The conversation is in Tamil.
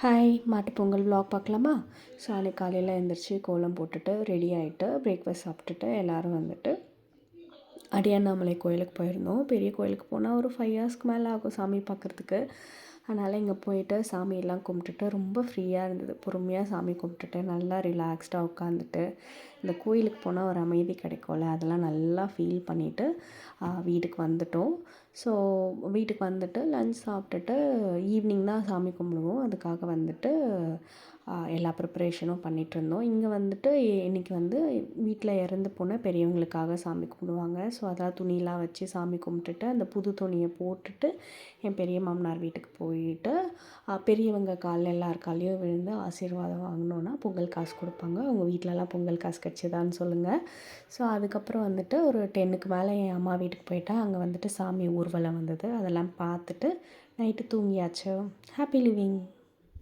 ஹாய் மாட்டுப்பொங்கல் விலாக் பார்க்கலாமா? ஸோ அன்றைக்கி காலையில் எழுந்திரிச்சி கோலம் போட்டுட்டு ரெடி ஆகிட்டு பிரேக்ஃபாஸ்ட் சாப்பிட்டுட்டு எல்லோரும் வந்துட்டு அடியாண்ணாமலை கோயிலுக்கு போயிருந்தோம். பெரிய கோயிலுக்கு போனால் ஒரு 5 ஹவர்ஸ்க்கு மேலே ஆகும் சாமி பார்க்குறதுக்கு. அதனால் இங்கே போயிட்டு சாமியெல்லாம் கும்பிட்டுட்டு ரொம்ப ஃப்ரீயாக இருந்தது. பொறுமையாக சாமி கும்பிட்டுட்டு நல்லா ரிலாக்ஸ்டாக உட்காந்துட்டு இந்த கோயிலுக்கு போனால் ஒரு அமைதி கிடைக்கும்ல, அதெல்லாம் நல்லா ஃபீல் பண்ணிவிட்டு வீட்டுக்கு வந்துட்டோம். ஸோ வீட்டுக்கு வந்துட்டு லன்ச் சாப்பிட்டுட்டு ஈவினிங் தான் சாமி கும்பிடுவோம். அதுக்காக வந்துட்டு எல்லா ப்ரிப்பரேஷனும் பண்ணிகிட்ருந்தோம். இங்கே வந்துட்டு இன்றைக்கி வந்து வீட்டில் இறந்து போன பெரியவங்களுக்காக சாமி கும்பிடுவாங்க. ஸோ அதெல்லாம் துணியெலாம் வச்சு சாமி கும்பிட்டுட்டு அந்த புது துணியை போட்டுட்டு என் பெரிய மாமனார் வீட்டுக்கு போயிட்டு பெரியவங்க காலில் எல்லார் காலையும் விழுந்து ஆசீர்வாதம் வாங்கினோன்னா பொங்கல் காசு கொடுப்பாங்க. அவங்க வீட்டிலலாம் பொங்கல் காசு கிடச்சிதான்னு சொல்லுங்கள். ஸோ அதுக்கப்புறம் வந்துட்டு ஒரு 10க்கு மேலே என் அம்மா வீட்டுக்கு போயிட்டேன். அங்கே வந்துட்டு சாமி ஊர்வலம் வந்தது. அதெல்லாம் பார்த்துட்டு நைட்டு தூங்கியாச்சு. Happy living.